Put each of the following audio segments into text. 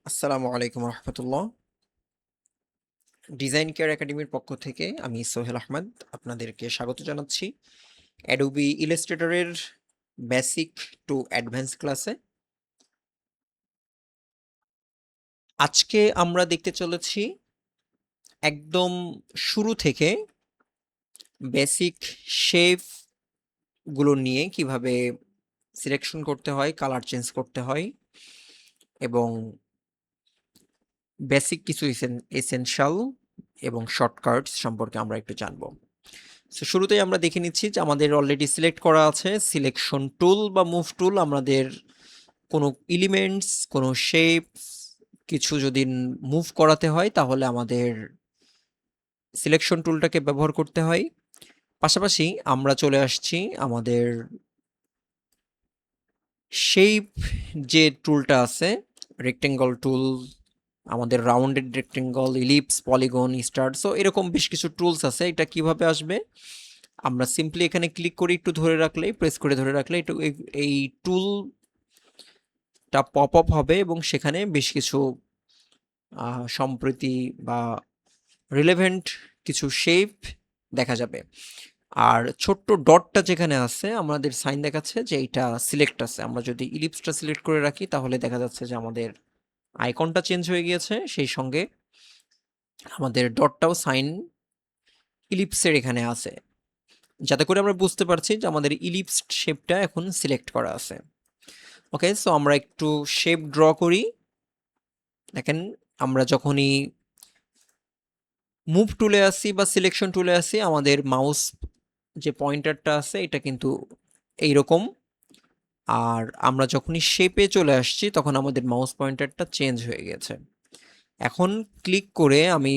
আসসালামু আলাইকুম রহমতুল্লাহ। Design care একাডেমির পক্ষ থেকে আমি সোহেল আহমদ আপনাদেরকে স্বাগত জানাচ্ছি অ্যাডোবি ইলাস্ট্রেটরের বেসিক টু অ্যাডভান্স ক্লাসে। আজকে আমরা দেখতে চলেছি একদম শুরু থেকে বেসিক শেপ গুলো নিয়ে কিভাবে সিলেকশন করতে হয়, কালার চেঞ্জ করতে হয় এবং বেসিক কিছু এসেনশিয়াল এবং শর্টকাটস সম্পর্কে আমরা একটু জানবো। সো শুরুতেই আমরা দেখে নিচ্ছি যে আমাদের অলরেডি সিলেক্ট করা আছে সিলেকশন টুল বা মুভ টুল। আমাদের কোনো এলিমেন্টস, কোনো শেপস কিছু যদি মুভ করাতে হয় তাহলে আমাদের সিলেকশন টুলটাকে ব্যবহার করতে হয়। পাশাপাশি আমরা চলে আসছি আমাদের শেপ যে টুলটা আছে, রেক্টেঙ্গল টুল, আমাদের rounded rectangle, ellipse, polygon, star, so এরকম বেশ কিছু টুলস আছে। এটা কিভাবে আসবে, আমরা সিম্পলি এখানে ক্লিক করে একটু ধরে রাখলেই, প্রেস করে ধরে রাখলে একটু এই টুলটা পপ আপ হবে এবং সেখানে বেশ কিছু সম্প্রতি বা রিলেভেন্ট কিছু শেপ দেখা যাবে। আর ছোট্ট ডটটা যেখানে আছে আমাদের সাইন দেখাচ্ছে যে এটা সিলেক্ট আছে। আমরা যদি ইলিপসটা সিলেক্ট করে রাখি তাহলে দেখা যাচ্ছে যে আমাদের আইকনটা চেঞ্জ হয়ে গিয়েছে, সেই সঙ্গে আমাদের ডটটাও সাইন ইলিপসের এখানে আছে, যাতে করে আমরা বুঝতে পারছি যে আমাদের ইলিপস শেপটা এখন সিলেক্ট করা আছে। ওকে, সো আমরা একটু শেপ ড্র করি। দেখেন, আমরা যখনই মুভ টুলে আসি বা সিলেকশন টুলে আসি আমাদের মাউস যে পয়েন্টারটা আছে এটা কিন্তু এইরকম, আর আমরা যখনই শেপে চলে আসছি তখন আমাদের মাউস পয়েন্টারটা চেঞ্জ হয়ে গেছে। এখন ক্লিক করে আমি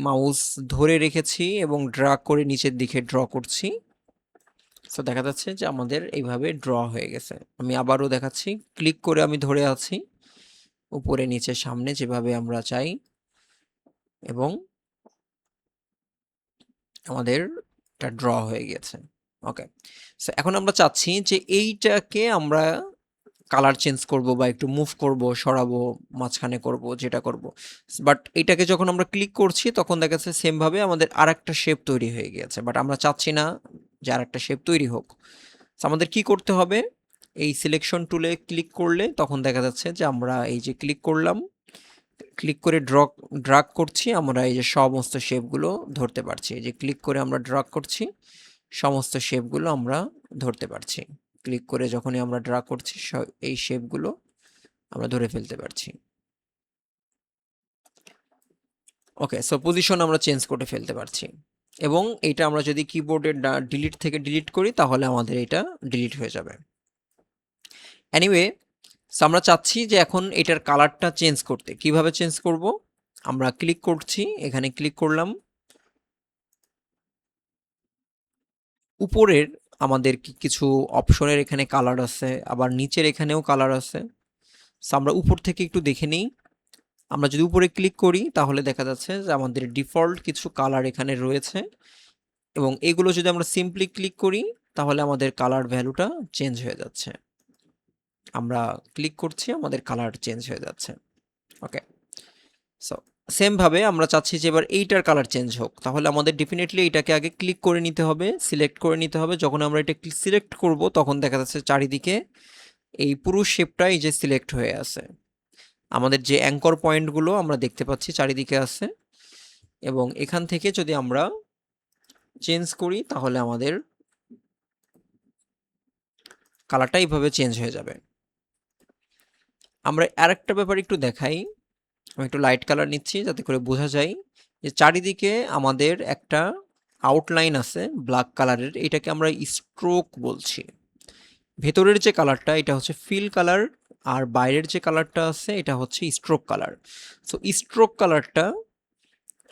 মাউস ধরে রেখেছি এবং ড্র্যাগ করে নিচের দিকে ড্র করছি। সো দেখা যাচ্ছে যে আমাদের এইভাবে ড্র হয়ে গেছে। আমি আবারও দেখাচ্ছি, ক্লিক করে আমি ধরে আছি উপরে নিচে সামনে যেভাবে আমরা চাই, এবং আমাদের এটা ড্র হয়ে গেছে। ওকে, সো এখন আমরা চাচ্ছি যে এইটাকে আমরা কালার চেঞ্জ করব বা একটু মুভ করব, সরাবো, মাঝখানে করব, যেটা করব। বাট এটাকে যখন আমরা ক্লিক করছি তখন দেখা যাচ্ছে সেম ভাবে আমাদের আরেকটা শেপ তৈরি হয়ে গিয়েছে, বাট আমরা চাচ্ছি না যে আরেকটা শেপ তৈরি হোক। আমাদের কি করতে হবে, এই সিলেকশন টুলে ক্লিক করলে তখন দেখা যাচ্ছে যে আমরা এই যে ক্লিক করলাম, ক্লিক করে ড্রাগ করছি, আমরা এই যে সমস্ত শেপগুলো ধরতে পারছি। এই যে ক্লিক করে আমরা ড্রাগ করছি, সমস্ত শেপগুলো আমরা ধরতে পারছি। ক্লিক করে যখনই আমরা ড্রাগ করছি এই শেপগুলো আমরা ধরে ফেলতে পারছি। ওকে, সো পজিশন আমরা চেঞ্জ করে ফেলতে পারছি, এবং এটা আমরা যদি কিবোর্ডের ডিলিট থেকে ডিলিট করি তাহলে আমাদের এটা ডিলিট হয়ে যাবে। এনিওয়ে, সো আমরা চাচ্ছি যে এখন এটার কালারটা চেঞ্জ করতে। কিভাবে চেঞ্জ করব, আমরা ক্লিক করছি, এখানে ক্লিক করলাম, উপরের আমাদের কিছু অপশনের এখানে কালার আছে, আবার নিচের এখানেও কালার আছে। সো আমরা উপর থেকে একটু দেখে নিই। আমরা যদি উপরে ক্লিক করি তাহলে দেখা যাচ্ছে যে আমাদের ডিফল্ট কিছু কালার এখানে রয়েছে, এবং এগুলো যদি আমরা সিম্পলি ক্লিক করি তাহলে আমাদের কালার ভ্যালুটা চেঞ্জ হয়ে যাচ্ছে। আমরা ক্লিক করছি, আমাদের কালার চেঞ্জ হয়ে যাচ্ছে। ওকে, সো সেম ভাবে আমরা চাচ্ছি যে এবার এইটার কালার চেঞ্জ হোক, তাহলে আমাদের ডেফিনেটলি এটাকে আগে ক্লিক করে নিতে হবে, সিলেক্ট করে নিতে হবে। যখন আমরা এটা সিলেক্ট করব তখন দেখা যাচ্ছে চারিদিকে এই পুরো শেপটা এই যে সিলেক্ট হয়ে আছে। আমাদের যে অ্যাঙ্কর পয়েন্টগুলো আমরা দেখতে পাচ্ছি চারিদিকে আছে, এবং এখান থেকে যদি আমরা চেঞ্জ করি তাহলে আমাদের কালারটা এইভাবে চেঞ্জ হয়ে যাবে। আমরা আরেকটা ব্যাপার একটু দেখাই, আমি একটু লাইট কালার নিচ্ছি যাতে করে বোঝা যায় যে চারিদিকে আমাদের একটা আউটলাইন আছে ব্ল্যাক কালারের, এটাকে আমরা স্ট্রোক বলছি। ভেতরের যে কালারটা এটা হচ্ছে ফিল কালার, আর বাইরের যে কালারটা আছে এটা হচ্ছে স্ট্রোক কালার। সো স্ট্রোক কালারটা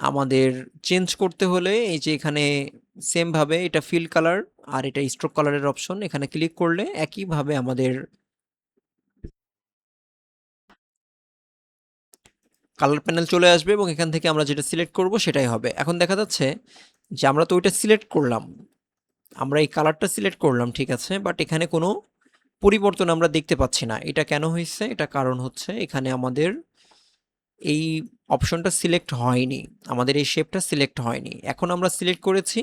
আমাদের চেঞ্জ করতে হলে এই যে এখানে সেম ভাবে এটা ফিল কালার আর এটা স্ট্রোক কালারের অপশন, এখানে ক্লিক করলে একইভাবে আমাদের কালার প্যানেল চলে আসবে, এবং এখান থেকে আমরা যেটা সিলেক্ট করব সেটাই হবে। এখন দেখা যাচ্ছে যে আমরা তো ওইটা সিলেক্ট করলাম, আমরা এই কালারটা সিলেক্ট করলাম, ঠিক আছে, বাট এখানে কোনো পরিবর্তন আমরা দেখতে পাচ্ছি না। এটা কেন হয়েছে, এটা কারণ হচ্ছে এখানে আমাদের এই অপশনটা সিলেক্ট হয়নি, আমাদের এই শেপটা সিলেক্ট হয়নি। এখন আমরা সিলেক্ট করেছি,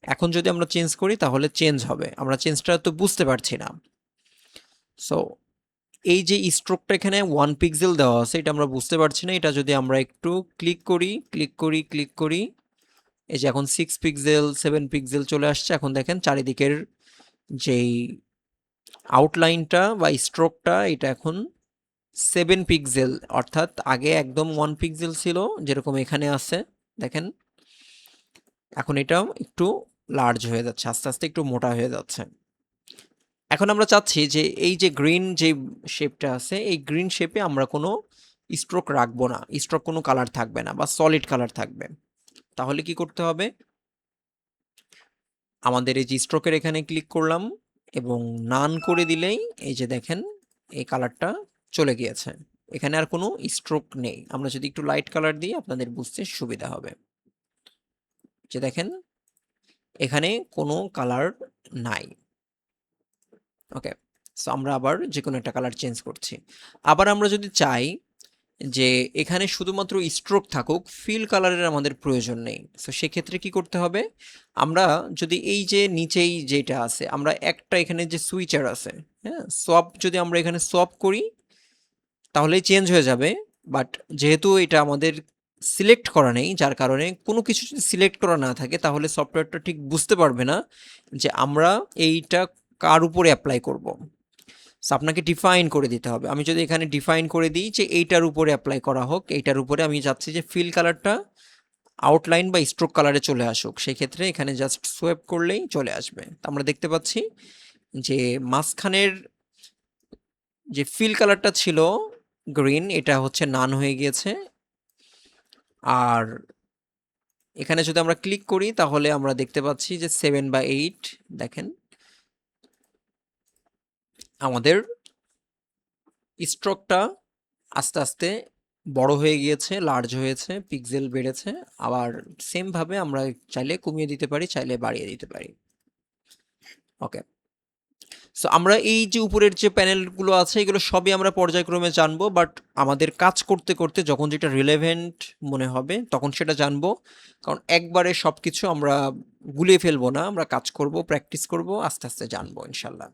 এখন যদি আমরা চেঞ্জ করি তাহলে চেঞ্জ হবে, আমরা চেঞ্জটা তো বুঝতে পারছি না। সো এই যে স্ট্রোকটা এখানে 1 পিক্সেল দেওয়া আছে, এটা আমরা বুঝতে পারছি না। এটা যদি আমরা একটু ক্লিক করি, এই যে এখন 6 পিক্সেল 7 পিক্সেল চলে আসছে। এখন দেখেন চারিদিকের যেই আউটলাইনটা বা স্ট্রোকটা, এটা এখন 7 পিক্সেল, অর্থাৎ আগে একদম 1 পিক্সেল ছিল যেরকম এখানে আছে দেখেন, এখন এটাও একটু লার্জ হয়ে যাচ্ছে, আস্তে আস্তে একটু মোটা হয়ে যাচ্ছে। এখন আমরা চাচ্ছি যে এই যে গ্রিন যে শেপটা আছে, এই গ্রিন শেপে আমরা কোনো স্ট্রোক রাখবো না, স্ট্রোক কোনো কালার থাকবে না বা সলিড কালার থাকবে। তাহলে কি করতে হবে, আমাদের এই যে স্ট্রোকের এখানে ক্লিক করলাম এবং নান করে দিলেই এই যে দেখেন এই কালারটা চলে গিয়েছে, এখানে আর কোনো স্ট্রোক নেই। আমরা যদি একটু লাইট কালার দিই আপনাদের বুঝতে সুবিধা হবে। যে দেখেন এখানে কোনো কালার নাই। ওকে, সো আমরা আবার যে কোনো একটা কালার চেঞ্জ করছি। আবার আমরা যদি চাই যে এখানে শুধুমাত্র স্ট্রোক থাকুক, ফিল কালারের আমাদের প্রয়োজন নেই, সো সেক্ষেত্রে কি করতে হবে, আমরা যদি এই যে নিচেই যেটা আছে, আমরা একটা এখানে যে সুইচার আছে, হ্যাঁ, সোয়াপ যদি আমরা এখানে সোয়াপ করি তাহলেই চেঞ্জ হয়ে যাবে। বাট যেহেতু এটা আমাদের সিলেক্ট করা নেই, যার কারণে কোনো কিছু যদি সিলেক্ট করা না থাকে তাহলে সফটওয়্যারটা ঠিক বুঝতে পারবে না যে আমরা এইটা কার উপরে অ্যাপ্লাই করব। সো আপনাকে ডিফাইন করে দিতে হবে। আমি যদি এখানে ডিফাইন করে দিই যে এইটার উপরে অ্যাপ্লাই করা হোক, এইটার উপরে আমি চাচ্ছি যে ফিল কালারটা আউটলাইন বা স্ট্রোক কালারে চলে আসুক, সেই ক্ষেত্রে এখানে জাস্ট সোয়াইপ করলেই চলে আসবে। তো আমরা দেখতে পাচ্ছি যে মাঝখানের যে ফিল কালারটা ছিল গ্রিন, এটা হচ্ছে নান হয়ে গিয়েছে। আর এখানে যদি আমরা ক্লিক করি তাহলে আমরা দেখতে পাচ্ছি যে 7 বা 8 দেখেন আমাদের স্ট্রোকটা আস্তে আস্তে বড় হয়ে গিয়েছে, লার্জ হয়েছে, পিক্সেল বেড়েছে। আবার সেম ভাবে আমরা চাইলে কমিয়ে দিতে পারি, চাইলে বাড়িয়ে দিতে পারি। ওকে, সো আমরা এই যে উপরের যে প্যানেলগুলো আছে এগুলো সবই আমরা পর্যায়ক্রমে জানবো, বাট আমাদের কাজ করতে করতে যখন যেটা রিলেভেন্ট মনে হবে তখন সেটা জানবো। কারণ একবারে সব কিছু আমরা গুলিয়ে ফেলবো না, আমরা কাজ করব, প্র্যাকটিস করব, আস্তে আস্তে জানবো ইনশাল্লাহ।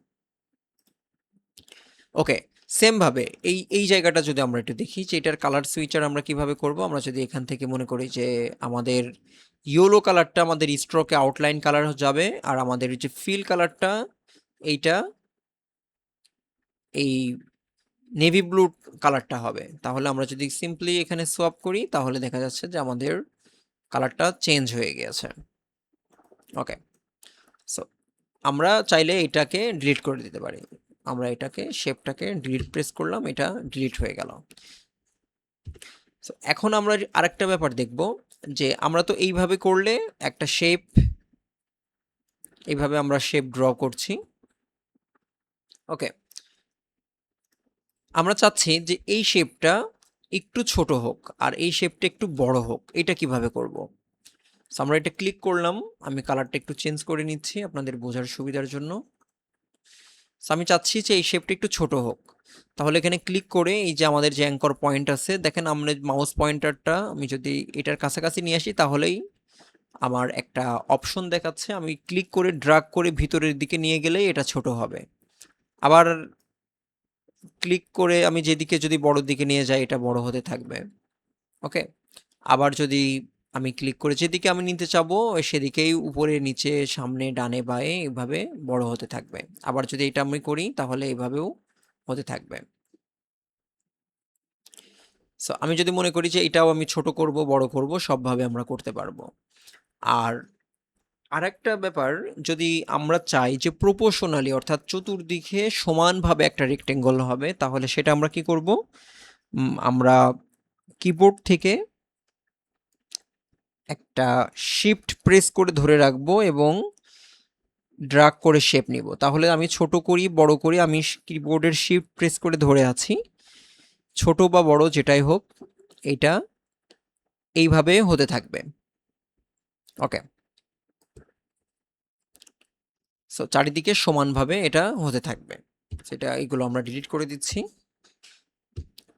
ওকে, সেম ভাবে এই এই জায়গাটা যদি আমরা একটু দেখি যে এটার কালার সুইচার আমরা কিভাবে করব। আমরা যদি এখান থেকে মনে করি যে আমাদের ইয়েলো কালারটা আমাদের স্ট্রোকে আউটলাইন কালার যাবে, আর আমাদের যে ফিল কালারটা এইটা এই নেভি ব্লু কালারটা হবে, তাহলে আমরা যদি সিম্পলি এখানে সোয়াপ করি তাহলে দেখা যাচ্ছে যে আমাদের কালারটা চেঞ্জ হয়ে গেছে। ওকে, সো আমরা চাইলে এটাকে ডিলিট করে দিতে পারি। আমরা এটাকে শেপটাকে ডিলিট প্রেস করলাম, এটা ডিলিট হয়ে গেল। সো এখন আমরা আরেকটা ব্যাপার দেখব যে আমরা তো এইভাবে করলে একটা শেপ, এইভাবে আমরা শেপ ড্র করছি। ওকে, আমরা চাচ্ছি যে এই শেপটা একটু ছোট হোক আর এই শেপটা একটু বড় হোক, এটা কিভাবে করব। সো আমরা এটা ক্লিক করলাম, আমি কালারটা একটু চেঞ্জ করে নিচ্ছি আপনাদের বোঝার সুবিধার জন্য। সো আমি চাচ্ছি যে এই শেপটা একটু ছোট হোক, তাহলে এখানে ক্লিক করে এই যে আমাদের যে অ্যাঙ্কর পয়েন্ট আছে দেখেন, আমরা মাউস পয়েন্টারটা আমি যদি এটার কাছাকাছি নিয়ে আসি তাহলেই আমার একটা অপশন দেখাচ্ছে, আমি ক্লিক করে ড্রাগ করে ভিতরের দিকে নিয়ে গেলেই এটা ছোট হবে। আবার ক্লিক করে আমি যেদিকে যদি বড় দিকে নিয়ে যাই এটা বড় হতে থাকবে। ওকে, আবার যদি আমি ক্লিক করে যেদিকে আমি নিতে চাবো সেদিকেই উপরে নিচে সামনে ডানে বাঁয়ে এভাবে বড় হতে থাকবে। আবার যদি এটা আমি করি তাহলে এভাবেও হতে থাকবে। সো আমি যদি মনে করি যে এটাও আমি ছোট করব বড় করব সবভাবে আমরা করতে পারবো। আর আরেকটা ব্যাপার, যদি আমরা চাই যে প্রপোর্শনালি অর্থাৎ চতুর্দিকে সমানভাবে একটা রেক্টেঙ্গল হবে তাহলে সেটা আমরা কি করব, আমরা কিবোর্ড থেকে একটা শিফট প্রেস করে ধরে রাখবো এবং ড্রাগ করে শেপ নিব। তাহলে আমি ছোট করি বড় করি, আমি কিবোর্ডের শিফট প্রেস করে ধরে আছি, ছোট বা বড় যেটাই হোক এটা এইভাবে হতে থাকবে। ওকে, সো চারিদিকে সমানভাবে এটা হতে থাকবে। সেটা এইগুলো আমরা ডিলিট করে দিচ্ছি,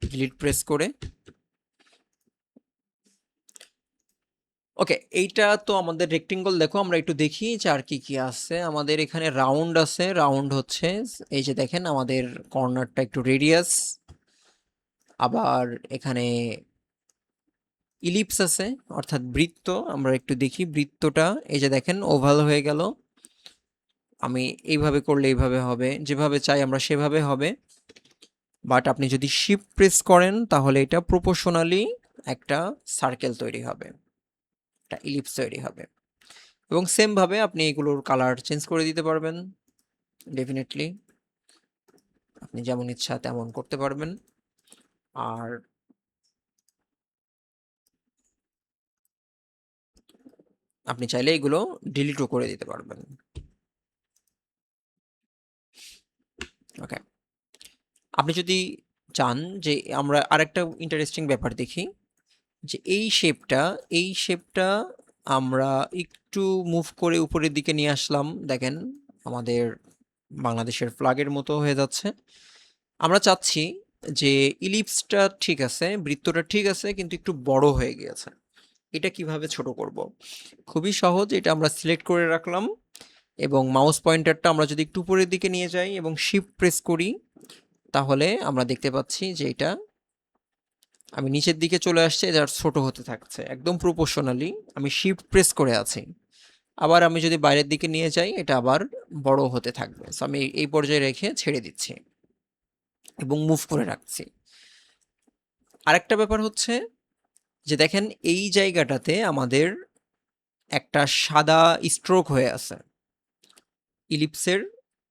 ডিলিট প্রেস করে। ওকে, এইটা তো আমাদের রেক্টেঙ্গল। দেখো আমরা একটু দেখি যে আর কি কি আছে আমাদের এখানে। রাউন্ড আছে, রাউন্ড হচ্ছে এই যে দেখেন আমাদের কর্নারটা একটু রেডিয়াস। আবার এখানে ইলিপস আছে অর্থাৎ বৃত্ত। আমরা একটু দেখি বৃত্তটা, এই যে দেখেন ওভাল হয়ে গেল। আমি এইভাবে করলে এইভাবে হবে, যেভাবে চাই আমরা সেভাবে হবে। বাট আপনি যদি শিফট প্রেস করেন তাহলে এটা প্রপোর্শনালি একটা সার্কেল তৈরি হবে, একটা ইলিপস তৈরি হবে। এবং সেম ভাবে আপনি এগুলোর কালার চেঞ্জ করে দিতে পারবেন। ডেফিনেটলি আপনি যেমন ইচ্ছা তেমন করতে পারবেন। আর আপনি চাইলে এগুলো ডিলিটও করে দিতে পারবেন। ওকে, আপনি যদি চান যে আমরা আরেকটা ইন্টারেস্টিং ব্যাপার দেখি, যে এই শেপটা আমরা একটু মুভ করে উপরের দিকে নিয়ে আসলাম। দেখেন আমাদের বাংলাদেশের ফ্ল্যাগের মতো হয়ে যাচ্ছে। আমরা চাচ্ছি যে ইলিপসটা ঠিক আছে, বৃত্তটা ঠিক আছে, কিন্তু একটু বড় হয়ে গিয়েছে। এটা কিভাবে ছোট করব? খুবই সহজ। এটা আমরা সিলেক্ট করে রাখলাম এবং মাউস পয়েন্টারটা আমরা যদি একটু উপরের দিকে নিয়ে যাই এবং শিফট প্রেস করি, তাহলে আমরা দেখতে পাচ্ছি যে এটা আমি নিচের দিকে চলে আসছে, এটা ছোট হতে থাকছে একদম প্রপোর্শনালি। আমি শিফট প্রেস করে আছি। আবার আমি যদি বাইরের দিকে নিয়ে যাই এটা আবার বড় হতে থাকবে। সো আমি এই পর্যায়ে রেখে ছেড়ে দিচ্ছি এবং মুভ করে রাখছি। আরেকটা ব্যাপার হচ্ছে যে দেখেন এই জায়গাটাতে আমাদের একটা সাদা স্ট্রোক হয়ে আছে, ইলিপসের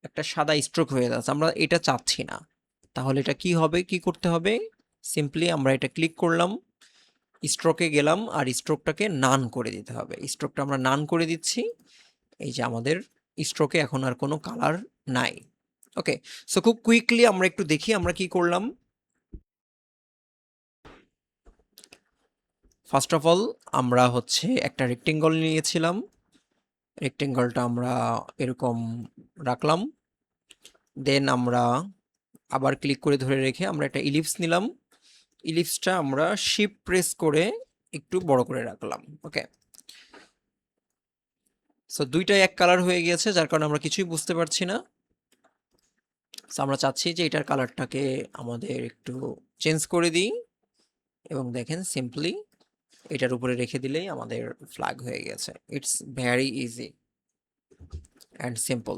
একটা সাদা স্ট্রোক হয়ে আছে। আমরা এটা চাচ্ছি না। তাহলে এটা কি হবে, কি করতে হবে? সিম্পলি আমরা এটা ক্লিক করলাম, স্ট্রোকে গেলাম, আর স্ট্রোকটাকে নান করে দিতে হবে। স্ট্রোকটা আমরা নান করে দিচ্ছি। এই যে আমাদের স্ট্রোকে এখন আর কোনো কালার নাই। ওকে, সো খুব কুইকলি আমরা একটু দেখি আমরা কি করলাম। ফার্স্ট অফ অল আমরা হচ্ছে একটা রেক্টেঙ্গল নিয়েছিলাম। রেক্টেঙ্গলটা আমরা এরকম রাখলাম। দেন আমরা আবার ক্লিক করে ধরে রেখে আমরা একটা ইলিপস নিলাম। ইলিপসটা আমরা শিফট প্রেস করে একটু বড় করে রাখলাম। ওকে, সো দুইটাই এক কালার হয়ে গিয়েছে, যার কারণে আমরা কিছুই বুঝতে পারছি না। সো আমরা চাচ্ছি যে এটার কালারটাকে আমাদের একটু চেঞ্জ করে দিই এবং দেখেন সিম্পলি এটার উপরে রেখে দিলেই আমাদের ফ্ল্যাগ হয়ে গেছে। It's very easy and simple.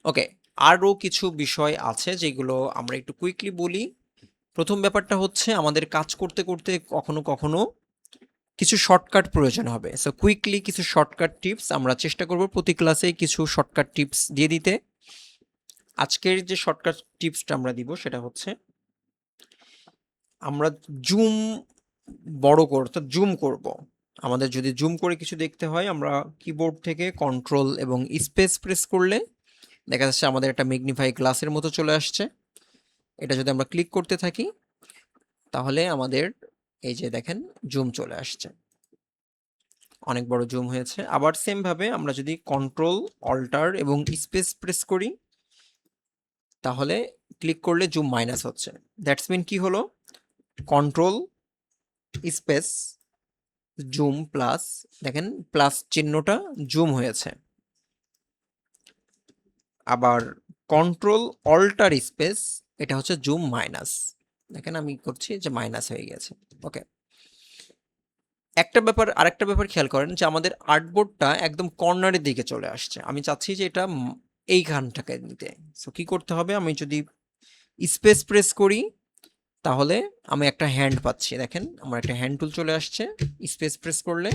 Okay, আরও কিছু বিষয় আছে যেগুলো আমরা একটু কুইকলি বলি। প্রথম ব্যাপারটা হচ্ছে আমাদের কাজ করতে করতে কখনো কখনো কিছু শর্টকাট প্রয়োজন হবে। সো কুইকলি কিছু শর্টকাট টিপস আমরা চেষ্টা করব প্রতি ক্লাসে কিছু শর্টকাট টিপস দিয়ে দিতে। আজকের যে শর্টকাট টিপসটা আমরা দিব সেটা হচ্ছে আমরা জুম বড় করতে জুম করব। আমাদের যদি জুম করে কিছু দেখতে হয়, আমরা কিবোর্ড থেকে কন্ট্রোল এবং স্পেস প্রেস করলে দেখা যাচ্ছে আমাদের একটা ম্যাগনিফাই গ্লাসের মতো চলে আসছে। এটা যদি আমরা ক্লিক করতে থাকি তাহলে আমাদের এই যে দেখেন জুম চলে আসছে, অনেক বড় জুম হয়েছে। আবার সেম ভাবে আমরা যদি কন্ট্রোল অল্টার এবং স্পেস প্রেস করি তাহলে ক্লিক করলে জুম মাইনাস হচ্ছে। দ্যাটস মিন কি হলো, কন্ট্রোল স্পেস জুম প্লাস, দেখেন প্লাস চিহ্নটা জুম হয়েছে। আবার কন্ট্রোল অল্টার স্পেস, এটা হচ্ছে জুম মাইনাস। দেখেন আমি করছি যে মাইনাস হয়ে গেছে। ওকে, আরেকটা ব্যাপার খেয়াল করেন যে আমাদের আর্টবোর্ডটা একদম কর্নারের দিকে চলে আসছে। আমি চাচ্ছি যে এটা এইখানটাকে নিতে। সো কি করতে হবে, আমি যদি স্পেস প্রেস করি তাহলে আমি একটা হ্যান্ড পাচ্ছি। দেখেন আমার একটা হ্যান্ড টুল চলে আসছে স্পেস প্রেস করলে।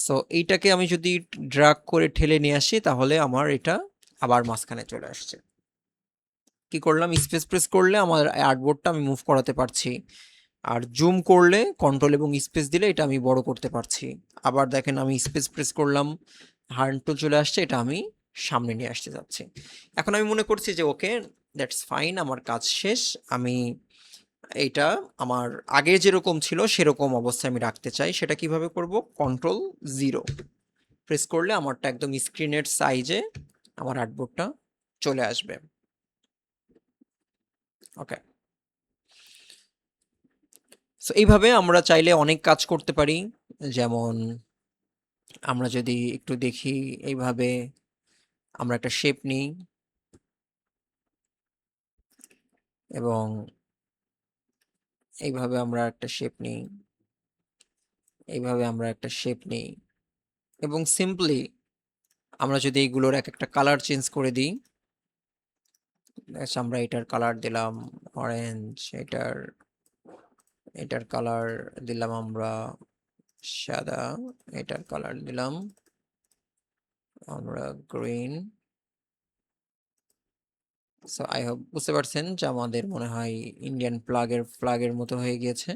সো এইটাকে আমি যদি ড্র্যাগ করে ঠেলে নিয়ে আসি তাহলে আমার এটা আবার মাঝখানে চলে আসছে। কি করলাম, স্পেস প্রেস করলে আমার আর্টবোর্ডটা আমি মুভ করাতে পারছি। আর জুম করলে কন্ট্রোল এবং স্পেস দিলে এটা আমি বড় করতে পারছি। আবার দেখেন আমি স্পেস প্রেস করলাম, হ্যান্ড টুল চলে আসছে, এটা আমি সামনে নিয়ে আসতে যাচ্ছি। এখন আমি মনে করছি যে ওকে, দ্যাটস ফাইন, আমার কাজ শেষ। আমি এইটা আমার আগে যেরকম ছিল সেরকম অবস্থায় আমি রাখতে চাই। সেটা কিভাবে করব, কন্ট্রোল জিরো প্রেস করলে আমারটা একদম স্ক্রিনের সাইজে আমার আর্টবোর্ডটা চলে আসবে। ওকে, সো এইভাবে আমরা চাইলে অনেক কাজ করতে পারি। যেমন আমরা যদি একটু দেখি এইভাবে আমরা একটা শেপ নিই এবং এইভাবে আমরা একটা শেপ নিই, এইভাবে আমরা একটা শেপ নিই এবং সিম্পলি আমরা যদি এইগুলোর এক একটা কালার চেঞ্জ করে দিই, আমরা এটার কালার দিলাম অরেঞ্জ, এটার কালার দিলাম আমরা সাদা, এটার কালার দিলাম আমরা গ্রিন। সো আই হোপ বুঝতে পারছেন যে আমাদের মনে হয় ইন্ডিয়ান ফ্ল্যাগের মতো হয়ে গিয়েছে।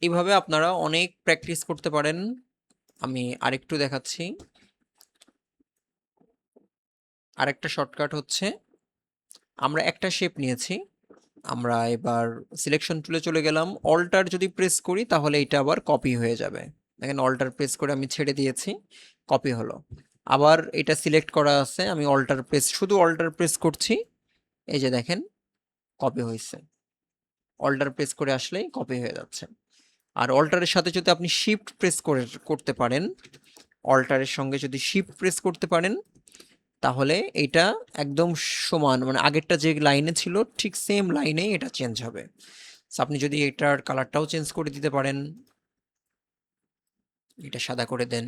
এইভাবে আপনারা অনেক প্র্যাকটিস করতে পারেন। আমি আরেকটু দেখাচ্ছি। আরেকটা শর্টকাট হচ্ছে, আমরা একটা শেপ নিয়েছি, আমরা এবার সিলেকশন টুলে চলে গেলাম, অল্টার যদি প্রেস করি তাহলে এটা আবার কপি হয়ে যাবে। দেখেন অল্টার প্রেস করে আমি ছেড়ে দিয়েছি, কপি হলো। আবার এটা সিলেক্ট করা আছে, আমি শুধু অল্টার প্রেস করছি, এই যে দেখেন কপি হয়েছে। অল্টার প্রেস করে আসলেই কপি হয়ে যাচ্ছে। আর অল্টারের সাথে যদি আপনি শিফট প্রেস করতে পারেন, অল্টারের সঙ্গে যদি শিফট প্রেস করতে পারেন তাহলে এটা একদম সমান, মানে আগেরটা যে লাইনে ছিল ঠিক সেম লাইনেই এটা চেঞ্জ হবে। আপনি যদি এটার কালারটাও চেঞ্জ করে দিতে পারেন, এটা সাদা করে দেন,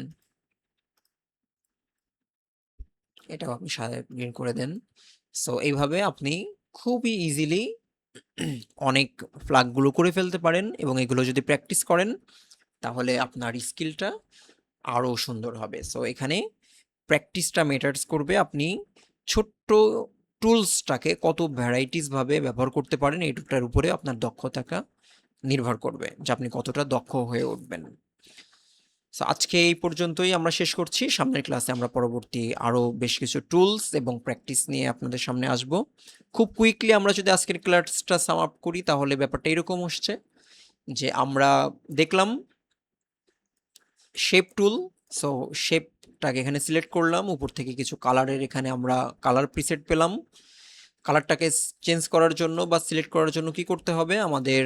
এটাও আপনি সাদা গ্রিন করে দেন। সো এইভাবে আপনি খুবই ইজিলি অনেক ফ্ল্যাগগুলো করে ফেলতে পারেন এবং এগুলো যদি প্র্যাকটিস করেন তাহলে আপনার স্কিলটা আরও সুন্দর হবে। সো এখানে প্র্যাকটিসটা ম্যাটার্স করবে, আপনি ছোট্ট টুলসটাকে কত ভ্যারাইটিসভাবে ব্যবহার করতে পারেন এইটার উপরে আপনার দক্ষতাটা নির্ভর করবে যে আপনি কতটা দক্ষ হয়ে উঠবেন। সো আজকে এই পর্যন্তই আমরা শেষ করছি। সামনের ক্লাসে আমরা পরবর্তী আরও বেশ কিছু টুলস এবং প্র্যাকটিস নিয়ে আপনাদের সামনে আসব। খুব কুইকলি আমরা যদি আজকের ক্লাসটা সাম আপ করি তাহলে ব্যাপারটা এরকম হচ্ছে যে আমরা দেখলাম শেপ টুল। সো শেপটাকে এখানে সিলেক্ট করলাম, উপর থেকে কিছু কালারের এখানে আমরা কালার প্রিসেট পেলাম। কালারটাকে চেঞ্জ করার জন্য বা সিলেক্ট করার জন্য কি করতে হবে, আমাদের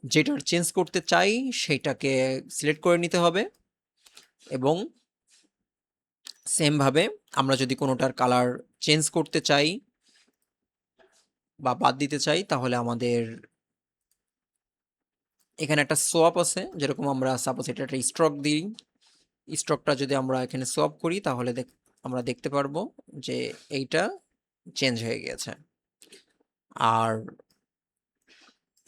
যেটার চেঞ্জ করতে চাই সেইটাকে সিলেক্ট করে নিতে হবে এবং সেমভাবে আমরা যদি কোনোটার কালার চেঞ্জ করতে চাই বা বাদ দিতে চাই তাহলে আমাদের এখানে একটা সোয়াপ আছে, যেরকম আমরা সাপোজ এটা একটা স্ট্রোক দিই, স্ট্রোকটা যদি আমরা এখানে সোয়াপ করি তাহলে আমরা দেখতে পারবো যে এইটা চেঞ্জ হয়ে গিয়েছে। আর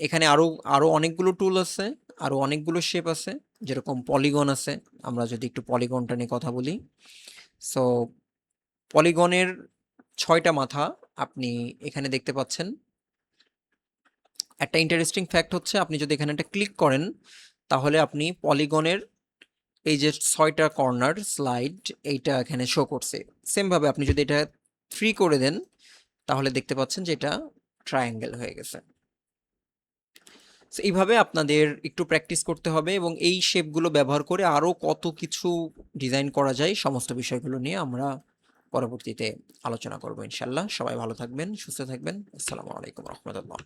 এখানে আরো আরো অনেকগুলো টুল আছে, আরো অনেকগুলো শেপ আছে, যেরকম পলিগন আছে। আমরা যদি একটু পলিগনটা নিয়ে কথা বলি, সো পলিগনের 6টা মাথা আপনি এখানে দেখতে পাচ্ছেন। একটা ইন্টারেস্টিং ফ্যাক্ট হচ্ছে, আপনি যদি এখানে একটা ক্লিক করেন তাহলে আপনি পলিগনের এই যে 6টা কর্নার স্লাইড এইটা এখানে শো করছে। সেমভাবে আপনি যদি এটা ফ্রি করে দেন তাহলে দেখতে পাচ্ছেন যে এটা ট্রায়াঙ্গেল হয়ে গেছে। এইভাবে আপনাদের একটু প্র্যাকটিস করতে হবে এবং এই শেপগুলো ব্যবহার করে আরও কত কিছু ডিজাইন করা যায় সমস্ত বিষয়গুলো নিয়ে আমরা পরবর্তীতে আলোচনা করবো ইনশাল্লাহ। সবাই ভালো থাকবেন, সুস্থ থাকবেন। আসসালামু আলাইকুম রহমতুল্লাহ।